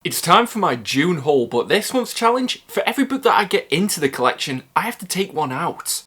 It's time for my June haul, but this month's challenge, for every book that I get into the collection, I have to take one out.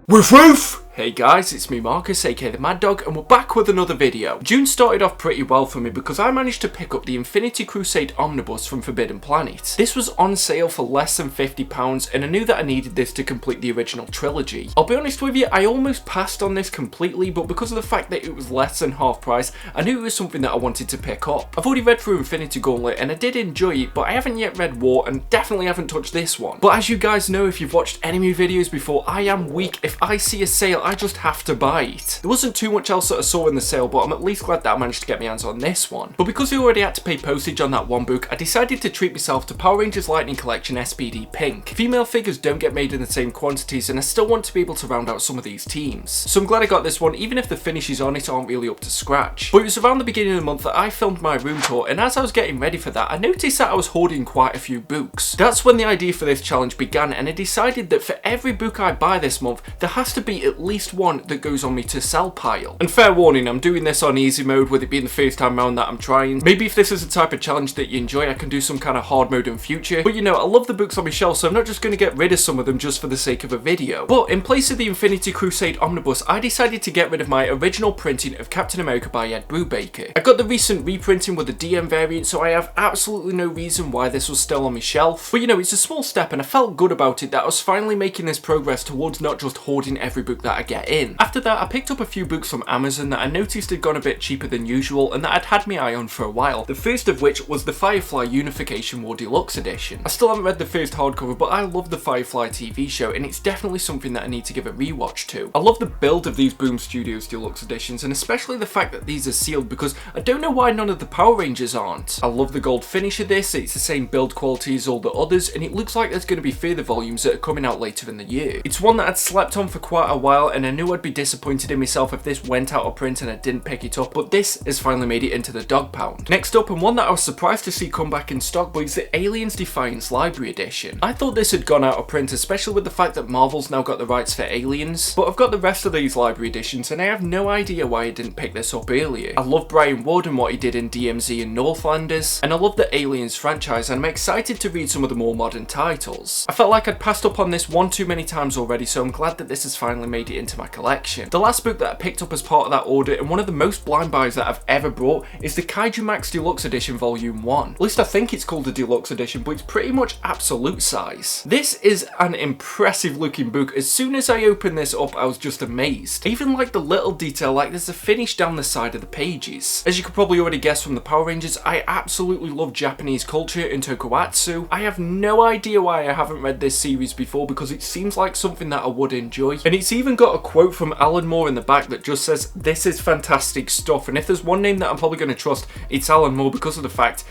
Woof woof! Hey guys, it's me Marcus, aka the Maddogg, and we're back with another video. June started off pretty well for me because I managed to pick up the Infinity Crusade Omnibus from Forbidden Planet. This was on sale for less than £50 and I knew that I needed this to complete the original trilogy. I'll be honest with you, I almost passed on this completely, but because of the fact that it was less than half price, I knew it was something that I wanted to pick up. I've already read through Infinity Gauntlet and I did enjoy it, but I haven't yet read War and definitely haven't touched this one. But as you guys know, if you've watched any of my videos before, I am weak. If I see a sale, I just have to buy it. There wasn't too much else that I saw in the sale, but I'm at least glad that I managed to get my hands on this one. But because I already had to pay postage on that one book, I decided to treat myself to Power Rangers Lightning Collection SPD Pink. Female figures don't get made in the same quantities and I still want to be able to round out some of these teams. So I'm glad I got this one, even if the finishes on it aren't really up to scratch. But it was around the beginning of the month that I filmed my room tour, and as I was getting ready for that, I noticed that I was hoarding quite a few books. That's when the idea for this challenge began, and I decided that for every book I buy this month, there has to be at least one that goes on me to sell pile. And fair warning, I'm doing this on easy mode with it being the first time round that I'm trying. Maybe if this is the type of challenge that you enjoy, I can do some kind of hard mode in future. But you know, I love the books on my shelf, so I'm not just going to get rid of some of them just for the sake of a video. But in place of the Infinity Crusade Omnibus, I decided to get rid of my original printing of Captain America by Ed Brubaker. I got the recent reprinting with the DM variant, so I have absolutely no reason why this was still on my shelf. But you know, it's a small step and I felt good about it that I was finally making this progress towards not just hoarding every book that I get in. After that, I picked up a few books from Amazon that I noticed had gone a bit cheaper than usual and that I'd had my eye on for a while. The first of which was the Firefly Unification War Deluxe Edition. I still haven't read the first hardcover, but I love the Firefly TV show and it's definitely something that I need to give a rewatch to. I love the build of these Boom Studios Deluxe Editions and especially the fact that these are sealed because I don't know why none of the Power Rangers aren't. I love the gold finish of this, it's the same build quality as all the others and it looks like there's going to be further volumes that are coming out later in the year. It's one that I'd slept on for quite a while and I knew I'd be disappointed in myself if this went out of print and I didn't pick it up, but this has finally made it into the Doggpound. Next up, and one that I was surprised to see come back in stock, but it's the Aliens Defiance Library Edition. I thought this had gone out of print, especially with the fact that Marvel's now got the rights for Aliens, but I've got the rest of these library editions and I have no idea why I didn't pick this up earlier. I love Brian Wood and what he did in DMZ and Northlanders, and I love the Aliens franchise and I'm excited to read some of the more modern titles. I felt like I'd passed up on this one too many times already, so I'm glad that this has finally made it into my collection. The last book that I picked up as part of that order, and one of the most blind buys that I've ever brought, is the Kaiju Max Deluxe Edition Volume 1. At least I think it's called the Deluxe Edition, but it's pretty much absolute size. This is an impressive looking book. As soon as I opened this up, I was just amazed. I even like the little detail, like there's a finish down the side of the pages. As you could probably already guess from the Power Rangers, I absolutely love Japanese culture and tokusatsu. I have no idea why I haven't read this series before because it seems like something that I would enjoy. And it's even got a quote from Alan Moore in the back that just says, "This is fantastic stuff," and if there's one name that I'm probably going to trust, it's Alan Moore because of the fact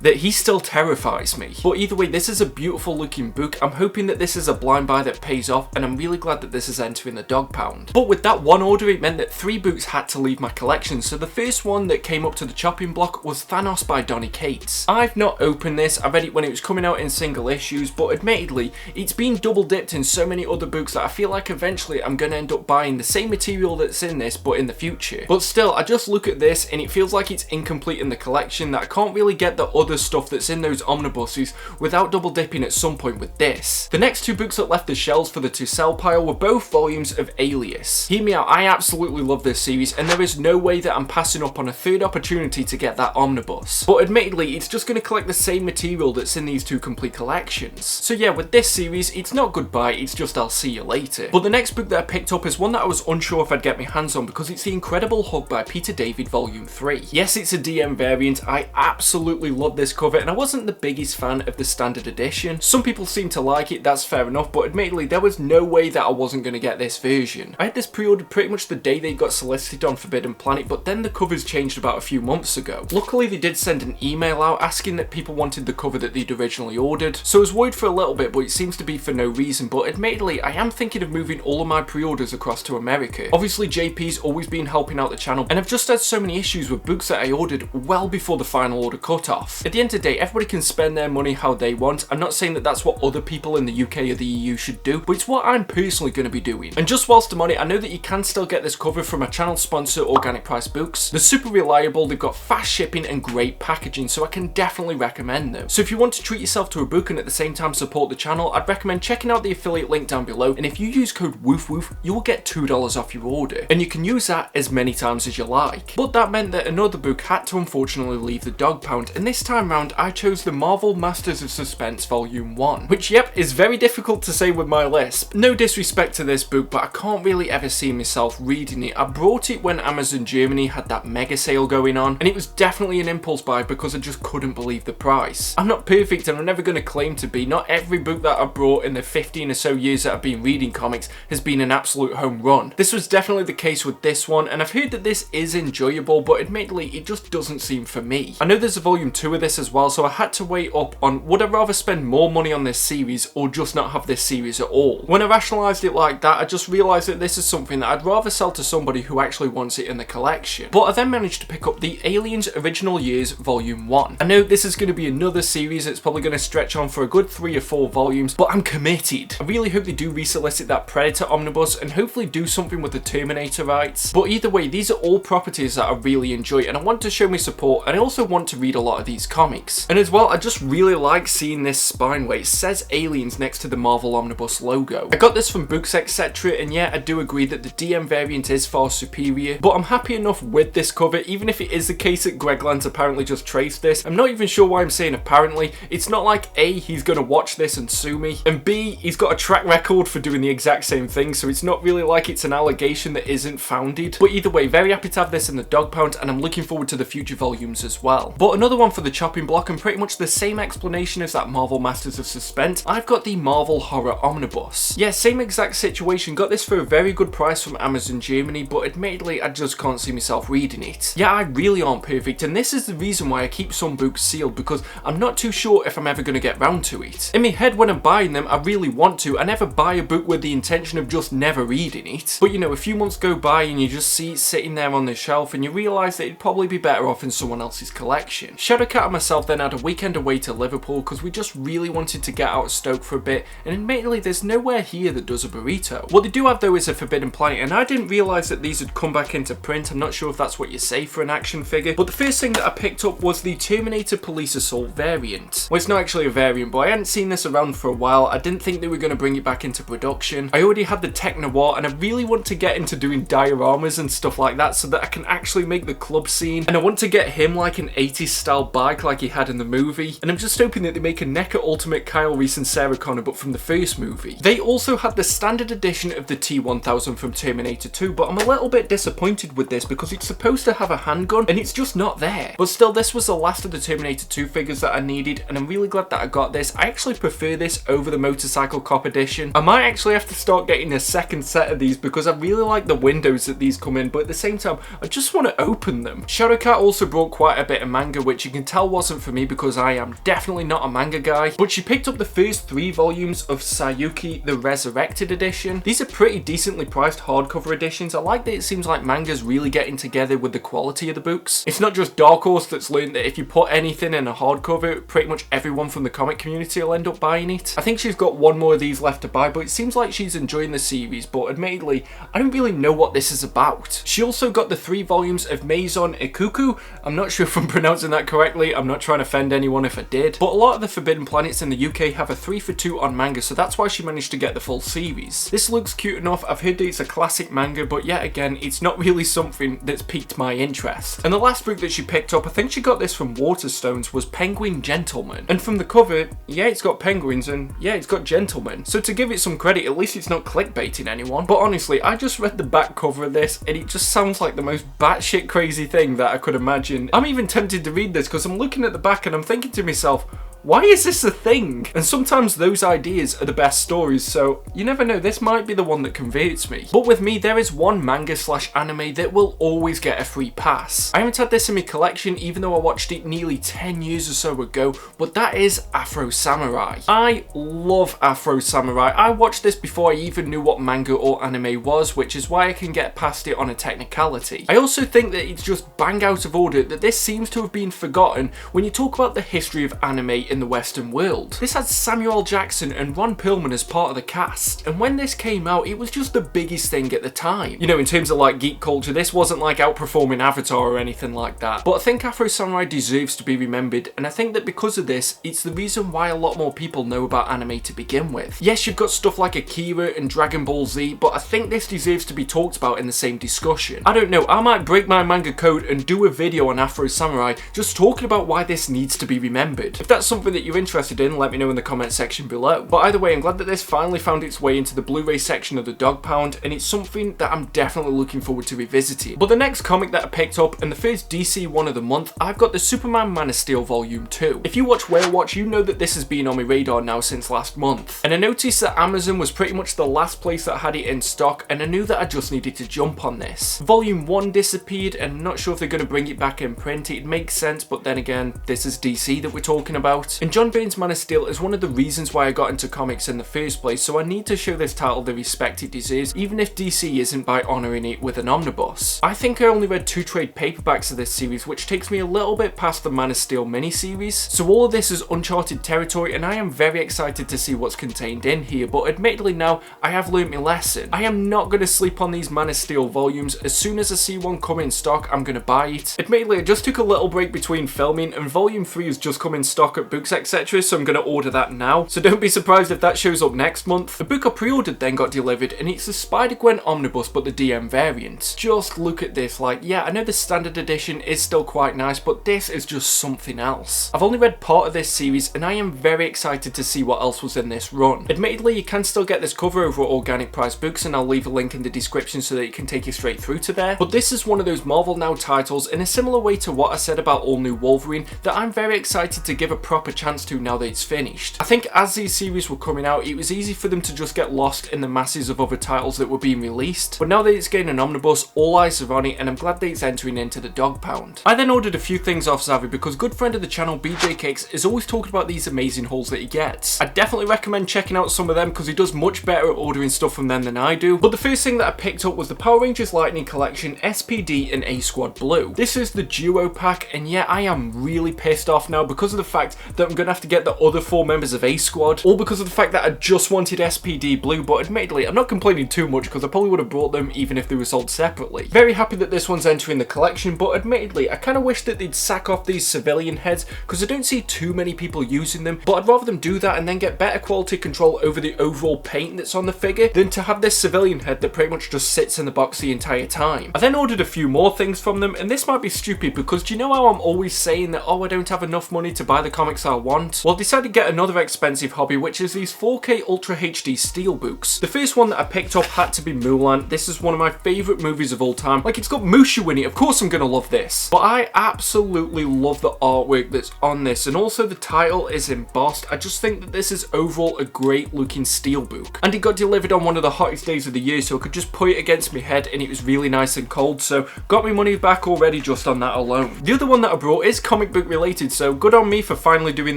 that he still terrifies me. But either way, this is a beautiful looking book. I'm hoping that this is a blind buy that pays off, and I'm really glad that this is entering the Doggpound. But with that one order, it meant that 3 books had to leave my collection. So the first one that came up to the chopping block was Thanos by Donny Cates. I've not opened this. I read it when it was coming out in single issues, but admittedly, it's been double dipped in so many other books that I feel like eventually I'm going to end up buying the same material that's in this, but in the future. But still, I just look at this and it feels like it's incomplete in the collection, that I can't really get the other stuff that's in those omnibuses without double dipping at some point with this. The next 2 books that left the shelves for the to sell pile were both volumes of Alias. Hear me out, I absolutely love this series and there is no way that I'm passing up on a third opportunity to get that omnibus. But admittedly, it's just going to collect the same material that's in these 2 complete collections. So yeah, with this series, it's not goodbye, it's just I'll see you later. But the next book that I picked up is one that I was unsure if I'd get my hands on because it's The Incredible Hulk by Peter David Volume 3. Yes, it's a DM variant. I absolutely love this cover and I wasn't the biggest fan of the standard edition. Some people seem to like it, that's fair enough, but admittedly there was no way that I wasn't going to get this version. I had this pre-ordered pretty much the day they got solicited on Forbidden Planet, but then the covers changed about a few months ago. Luckily they did send an email out asking that people wanted the cover that they'd originally ordered, so I was worried for a little bit, but it seems to be for no reason. But admittedly, I am thinking of moving all of my pre-orders across to America. Obviously JP's always been helping out the channel and I've just had so many issues with books that I ordered well before the final order cutoff. At the end of the day, everybody can spend their money how they want. I'm not saying that that's what other people in the UK or the EU should do, but it's what I'm personally going to be doing. And just whilst I'm on it, I know that you can still get this cover from my channel sponsor, Organic Price Books. They're super reliable, they've got fast shipping and great packaging, so I can definitely recommend them. So if you want to treat yourself to a book and at the same time support the channel, I'd recommend checking out the affiliate link down below, and if you use code WOOFWOOF, you will get $2 off your order, and you can use that as many times as you like. But that meant that another book had to unfortunately leave the dog pound, and this time round I chose the Marvel Masters of Suspense Volume 1, which yep, is very difficult to say with my lisp. No disrespect to this book, but I can't really ever see myself reading it. I brought it when Amazon Germany had that mega sale going on, and it was definitely an impulse buy because I just couldn't believe the price. I'm not perfect and I'm never going to claim to be. Not every book that I've brought in the 15 or so years that I've been reading comics has been an absolute home run. This was definitely the case with this one, and I've heard that this is enjoyable, but admittedly it just doesn't seem for me. I know there's a volume 2 of this as well, so I had to weigh up on would I rather spend more money on this series or just not have this series at all. When I rationalised it like that, I just realised that this is something that I'd rather sell to somebody who actually wants it in the collection. But I then managed to pick up the Aliens Original Years Volume 1. I know this is going to be another series that's probably going to stretch on for a good 3 or 4 volumes, but I'm committed. I really hope they do resolicit that Predator Omnibus and hopefully do something with the Terminator rights. But either way, these are all properties that I really enjoy and I want to show my support, and I also want to read a lot of these comics. And as well, I just really like seeing this spine where it says Aliens next to the Marvel Omnibus logo. I got this from Books Etc, and yeah, I do agree that the DM variant is far superior, but I'm happy enough with this cover, even if it is the case that Greg Land's apparently just traced this. I'm not even sure why I'm saying apparently. It's not like A, he's gonna watch this and sue me, and B, he's got a track record for doing the exact same thing, so it's not really like it's an allegation that isn't founded. But either way, very happy to have this in the dog pound, and I'm looking forward to the future volumes as well. But another one for the chopping block, and pretty much the same explanation as that Marvel Masters of Suspense, I've got the Marvel Horror Omnibus. Yeah, same exact situation, got this for a very good price from Amazon Germany, but admittedly I just can't see myself reading it. Yeah, I really aren't perfect, and this is the reason why I keep some books sealed, because I'm not too sure if I'm ever going to get round to it. In my head when I'm buying them, I really want to. I never buy a book with the intention of just never reading it. But you know, a few months go by and you just see it sitting there on the shelf and you realise that it'd probably be better off in someone else's collection. Shadowcat and myself then had a weekend away to Liverpool because we just really wanted to get out of Stoke for a bit, and admittedly there's nowhere here that does a burrito. What they do have though is a Forbidden Planet, and I didn't realise that these had come back into print. I'm not sure if that's what you say for an action figure, but the first thing that I picked up was the Terminator Police Assault variant. Well, it's not actually a variant, but I hadn't seen this around for a while. I didn't think they were going to bring it back into production. I already had the Tech Noir, and I really want to get into doing dioramas and stuff like that so that I can actually make the club scene, and I want to get him like an 80s style bike like he had in the movie, and I'm just hoping that they make a NECA Ultimate Kyle Reese and Sarah Connor but from the first movie. They also had the standard edition of the T-1000 from Terminator 2, but I'm a little bit disappointed with this because it's supposed to have a handgun and it's just not there. But still, this was the last of the Terminator 2 figures that I needed, and I'm really glad that I got this. I actually prefer this over the Motorcycle Cop edition. I might actually have to start getting a second set of these because I really like the windows that these come in, but at the same time I just want to open them. Shadowcat also brought quite a bit of manga, which you can tell wasn't for me because I am definitely not a manga guy, but she picked up the first 3 volumes of Sayuki the Resurrected edition. These are pretty decently priced hardcover editions. I like that it seems like manga's really getting together with the quality of the books. It's not just Dark Horse that's learned that if you put anything in a hardcover, pretty much everyone from the comic community will end up buying it. I think she's got one more of these left to buy, but it seems like she's enjoying the series, but admittedly I don't really know what this is about. She also got the 3 volumes of Maison Ikuku. I'm not sure if I'm pronouncing that correctly. I'm not trying to offend anyone if I did, but a lot of the Forbidden Planets in the UK have a 3 for 2 on manga, so that's why she managed to get the full series. This looks cute enough. I've heard that it's a classic manga, but yet again, it's not really something that's piqued my interest. And the last book that she picked up, I think she got this from Waterstones, was Penguin Gentleman. And from the cover, yeah, it's got penguins and yeah, it's got gentlemen. So to give it some credit, at least it's not clickbaiting anyone. But honestly, I just read the back cover of this and it just sounds like the most batshit crazy thing that I could imagine. I'm even tempted to read this because I'm looking at the back and I'm thinking to myself, Why is this a thing? And sometimes those ideas are the best stories, so you never know, this might be the one that converts me. But with me, there is one manga/anime that will always get a free pass. I haven't had this in my collection even though I watched it nearly 10 years or so ago, but that is Afro Samurai. I love Afro Samurai. I watched this before I even knew what manga or anime was, which is why I can get past it on a technicality. I also think that it's just bang out of order that this seems to have been forgotten when you talk about the history of anime in the Western world. This had Samuel L. Jackson and Ron Perlman as part of the cast, and when this came out, it was just the biggest thing at the time. You know, in terms of like geek culture, this wasn't like outperforming Avatar or anything like that, but I think Afro Samurai deserves to be remembered, and I think that because of this, it's the reason why a lot more people know about anime to begin with. Yes, you've got stuff like Akira and Dragon Ball Z, but I think this deserves to be talked about in the same discussion. I don't know, I might break my manga code and do a video on Afro Samurai just talking about why this needs to be remembered. If that's something that you're interested in, let me know in the comment section below. But either way, I'm glad that this finally found its way into the Blu-ray section of the Doggpound, and it's something that I'm definitely looking forward to revisiting. But the next comic that I picked up, and the first DC one of the month, I've got the Superman Man of Steel Volume 2. If you watch Whale Watch, you know that this has been on my radar now since last month. And I noticed that Amazon was pretty much the last place that had it in stock, and I knew that I just needed to jump on this. Volume 1 disappeared, and I'm not sure if they're going to bring it back in print. It makes sense, but then again, this is DC that we're talking about. And John Byrne's Man of Steel is one of the reasons why I got into comics in the first place, so I need to show this title the respect it deserves, even if DC isn't by honouring it with an omnibus. I think I only read 2 trade paperbacks of this series, which takes me a little bit past the Man of Steel miniseries, so all of this is uncharted territory, and I am very excited to see what's contained in here, but admittedly now, I have learnt my lesson. I am not going to sleep on these Man of Steel volumes. As soon as I see one come in stock, I'm going to buy it. Admittedly, I just took a little break between filming, and Volume 3 has just come in stock at Books Etc, so I'm going to order that now, so don't be surprised if that shows up next month. The book I pre-ordered then got delivered, and it's the Spider-Gwen omnibus but the DM variant. Just look at this, like, yeah, I know the standard edition is still quite nice, but this is just something else. I've only read part of this series, and I am very excited to see what else was in this run. Admittedly, you can still get this cover over at Organic Price Books, and I'll leave a link in the description so that it can take you straight through to there, but this is one of those Marvel Now titles, in a similar way to what I said about All New Wolverine, that I'm very excited to give a proper chance to now that it's finished. I think as these series were coming out, it was easy for them to just get lost in the masses of other titles that were being released, but now that it's getting an omnibus, all eyes are on it, and I'm glad that it's entering into the Doggpound. I then ordered a few things off Zavvi because good friend of the channel BJ Cakes is always talking about these amazing hauls that he gets. I definitely recommend checking out some of them because he does much better at ordering stuff from them than I do, but the first thing that I picked up was the Power Rangers Lightning Collection SPD and A Squad Blue. This is the duo pack, and yeah, I am really pissed off now because of the fact that I'm going to have to get the other 4 members of A Squad, all because of the fact that I just wanted SPD Blue, but admittedly, I'm not complaining too much because I probably would have brought them even if they were sold separately. Very happy that this one's entering the collection, but admittedly, I kind of wish that they'd sack off these civilian heads because I don't see too many people using them, but I'd rather them do that and then get better quality control over the overall paint that's on the figure than to have this civilian head that pretty much just sits in the box the entire time. I then ordered a few more things from them, and this might be stupid because do you know how I'm always saying that, oh, I don't have enough money to buy the comics I want? Well, I decided to get another expensive hobby, which is these 4K Ultra HD steelbooks. The first one that I picked up had to be Mulan. This is one of my favourite movies of all time. Like, it's got Mushu in it, of course I'm gonna love this. But I absolutely love the artwork that's on this, and also the title is embossed. I just think that this is overall a great looking steelbook. And it got delivered on one of the hottest days of the year, so I could just put it against my head and it was really nice and cold, so got my money back already just on that alone. The other one that I brought is comic book related, so good on me for finally doing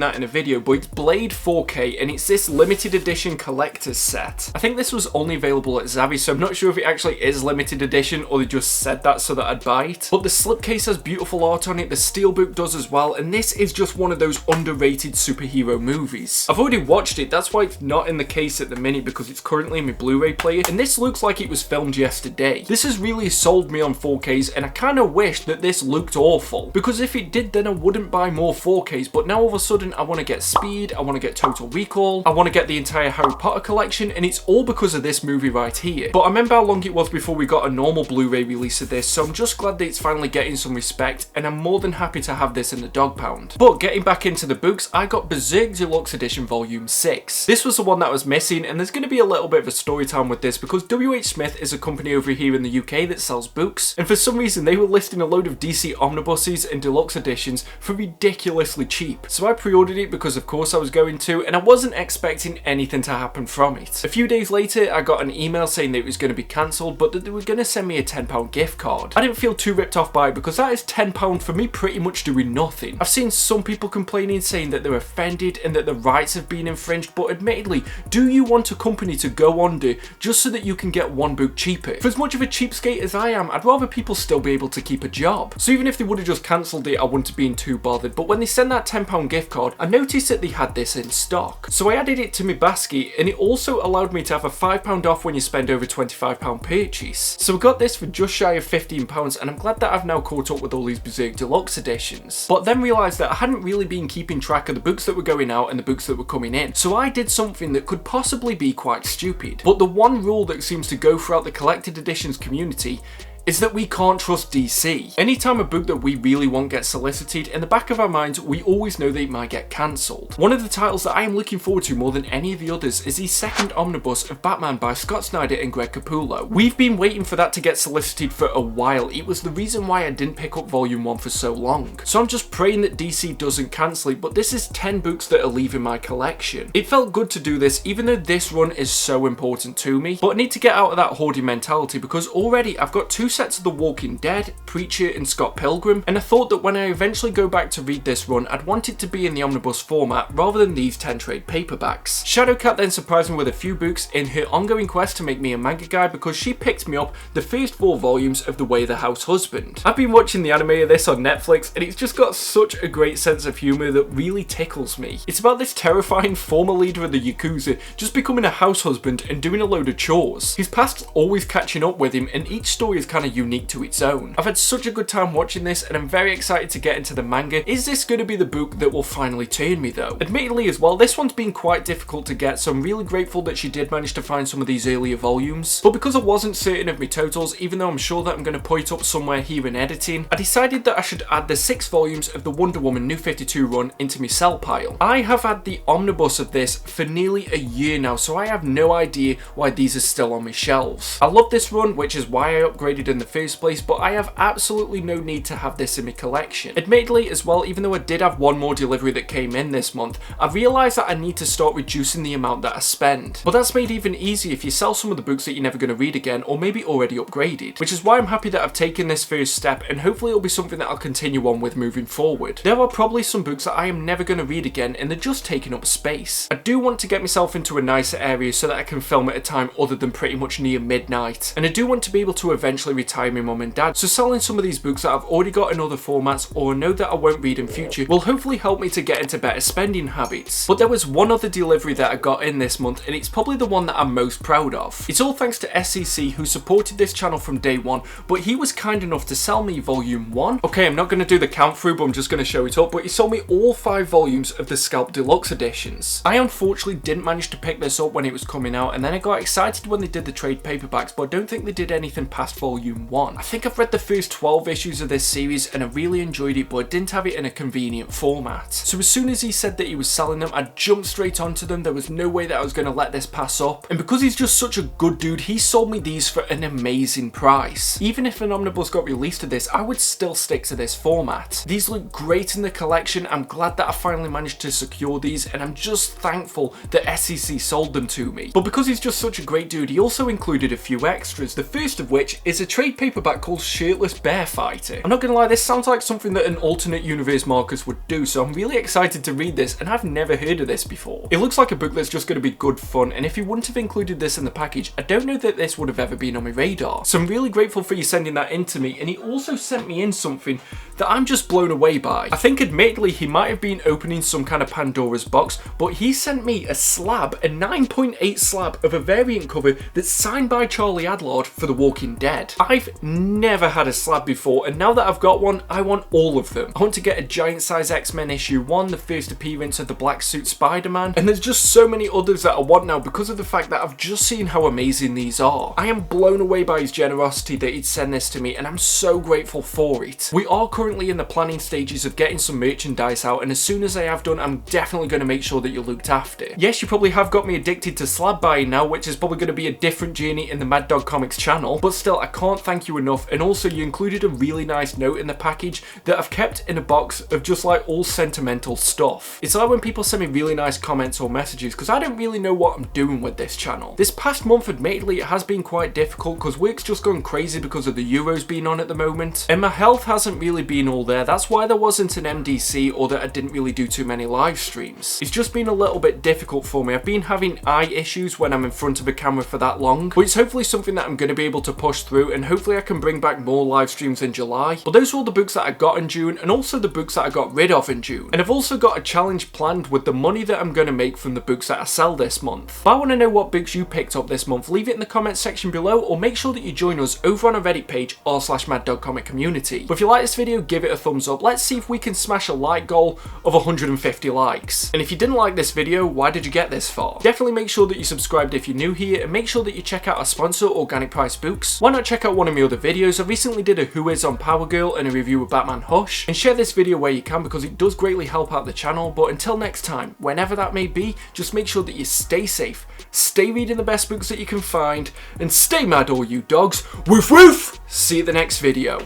that in a video, but it's Blade 4K, and it's this limited edition collector's set. I think this was only available at Zavvi, so I'm not sure if it actually is limited edition or they just said that so that I'd buy it. But the slipcase has beautiful art on it, the steelbook does as well, and this is just one of those underrated superhero movies. I've already watched it, that's why it's not in the case at the minute because it's currently in my Blu-ray player, and this looks like it was filmed yesterday. This has really sold me on 4Ks, and I kind of wish that this looked awful, because if it did then I wouldn't buy more 4Ks, but now all of a sudden I want to get Speed, I want to get Total Recall, I want to get the entire Harry Potter collection, and it's all because of this movie right here. But I remember how long it was before we got a normal Blu-ray release of this, so I'm just glad that it's finally getting some respect, and I'm more than happy to have this in the Doggpound. But getting back into the books, I got Berserk Deluxe Edition Volume 6. This was the one that was missing, and there's going to be a little bit of a story time with this because WH Smith is a company over here in the UK that sells books, and for some reason they were listing a load of DC omnibuses and deluxe editions for ridiculously cheap. So I pre-ordered it because of course I was going to, and I wasn't expecting anything to happen from it. A few days later, I got an email saying that it was going to be cancelled, but that they were going to send me a £10 gift card. I didn't feel too ripped off by it because that is £10 for me pretty much doing nothing. I've seen some people complaining, saying that they're offended and that the rights have been infringed, but admittedly, do you want a company to go under just so that you can get one book cheaper? For as much of a cheapskate as I am, I'd rather people still be able to keep a job. So even if they would have just cancelled it, I wouldn't have been too bothered, but when they sent that £10 gift card, I noticed that they had this in stock. So I added it to my basket, and it also allowed me to have a £5 off when you spend over £25 purchase. So I got this for just shy of £15, and I'm glad that I've now caught up with all these Berserk Deluxe Editions. But then realised that I hadn't really been keeping track of the books that were going out and the books that were coming in. So I did something that could possibly be quite stupid. But the one rule that seems to go throughout the collected editions community is that we can't trust DC. Anytime a book that we really want gets solicited, in the back of our minds, we always know that it might get cancelled. One of the titles that I am looking forward to more than any of the others is the second omnibus of Batman by Scott Snyder and Greg Capullo. We've been waiting for that to get solicited for a while. It was the reason why I didn't pick up volume 1 for so long. So I'm just praying that DC doesn't cancel it, but this is 10 books that are leaving my collection. It felt good to do this, even though this run is so important to me, but I need to get out of that hoarding mentality because already I've got 2 sets of The Walking Dead, Preacher and Scott Pilgrim, and I thought that when I eventually go back to read this run, I'd want it to be in the omnibus format rather than these 10 trade paperbacks. Shadowcat then surprised me with a few books in her ongoing quest to make me a manga guy because she picked me up the first 4 volumes of The Way the House Husband. I've been watching the anime of this on Netflix, and it's just got such a great sense of humour that really tickles me. It's about this terrifying former leader of the Yakuza just becoming a house husband and doing a load of chores. His past's always catching up with him, and each story is kind of unique to its own. I've had such a good time watching this, and I'm very excited to get into the manga. Is this going to be the book that will finally turn me though? Admittedly as well, this one's been quite difficult to get, so I'm really grateful that she did manage to find some of these earlier volumes. But because I wasn't certain of my totals, even though I'm sure that I'm going to put it up somewhere here in editing, I decided that I should add the 6 volumes of the Wonder Woman New 52 run into my sell pile. I have had the omnibus of this for nearly a year now, so I have no idea why these are still on my shelves. I love this run, which is why I upgraded in the first place, but I have absolutely no need to have this in my collection. Admittedly as well, even though I did have one more delivery that came in this month, I realised that I need to start reducing the amount that I spend. But that's made even easier if you sell some of the books that you're never going to read again, or maybe already upgraded, which is why I'm happy that I've taken this first step, and hopefully it'll be something that I'll continue on with moving forward. There are probably some books that I am never going to read again, and they're just taking up space. I do want to get myself into a nicer area so that I can film at a time other than pretty much near midnight, and I do want to be able to eventually retire my mum and dad, so selling some of these books that I've already got in other formats or know that I won't read in future will hopefully help me to get into better spending habits. But there was one other delivery that I got in this month, and it's probably the one that I'm most proud of. It's all thanks to SCC, who supported this channel from day one, but he was kind enough to sell me volume 1. Okay, I'm not going to do the count through, but I'm just going to show it up, but he sold me all 5 volumes of the Scalp Deluxe Editions. I unfortunately didn't manage to pick this up when it was coming out, and then I got excited when they did the trade paperbacks, but I don't think they did anything past volume 1. I think I've read the first 12 issues of this series and I really enjoyed it, but I didn't have it in a convenient format. So as soon as he said that he was selling them, I jumped straight onto them. There was no way that I was going to let this pass up, and because he's just such a good dude, he sold me these for an amazing price. Even if an omnibus got released to this, I would still stick to this format. These look great in the collection. I'm glad that I finally managed to secure these, and I'm just thankful that SCC sold them to me. But because he's just such a great dude, he also included a few extras, the first of which is a trade paperback called Shirtless Bear Fighter. I'm not gonna lie, this sounds like something that an alternate universe Marcus would do, so I'm really excited to read this, and I've never heard of this before. It looks like a book that's just gonna be good fun, and if you wouldn't have included this in the package, I don't know that this would have ever been on my radar. So I'm really grateful for you sending that in to me, and he also sent me in something that I'm just blown away by. I think admittedly he might have been opening some kind of Pandora's box, but he sent me a slab, a 9.8 slab of a variant cover that's signed by Charlie Adlard for The Walking Dead. I've never had a slab before, and now that I've got one, I want all of them. I want to get a giant size X-Men issue 1, the first appearance of the black suit Spider-Man, and there's just so many others that I want now because of the fact that I've just seen how amazing these are. I am blown away by his generosity that he'd send this to me, and I'm so grateful for it. We are currently currently in the planning stages of getting some merchandise out, and as soon as I have done, I'm definitely going to make sure that you're looked after. Yes, you probably have got me addicted to slab buying now, which is probably going to be a different journey in the Maddogg Comics channel, but still, I can't thank you enough. And also, you included a really nice note in the package that I've kept in a box of just like all sentimental stuff. It's like when people send me really nice comments or messages, because I don't really know what I'm doing with this channel. This past month, admittedly, it has been quite difficult because work's just gone crazy because of the Euros being on at the moment, and my health hasn't really been all there. That's why there wasn't an MDC, or that I didn't really do too many live streams. It's just been a little bit difficult for me. I've been having eye issues when I'm in front of a camera for that long, but it's hopefully something that I'm going to be able to push through, and hopefully I can bring back more live streams in July. But those are all the books that I got in June, and also the books that I got rid of in June. And I've also got a challenge planned with the money that I'm going to make from the books that I sell this month. If I want to know what books you picked up this month, leave it in the comments section below, or make sure that you join us over on our Reddit page r/Maddogg Comic Community. But if you like this video, give it a thumbs up. Let's see if we can smash a like goal of 150 likes. And if you didn't like this video, why did you get this far? Definitely make sure that you subscribed if you're new here, and make sure that you check out our sponsor, Organic Price Books. Why not check out one of my other videos? I recently did a Who Is on Power Girl and a review of Batman Hush, and share this video where you can, because it does greatly help out the channel. But until next time, whenever that may be, just make sure that you stay safe, stay reading the best books that you can find, and stay mad all you dogs. Woof woof! See you at the next video.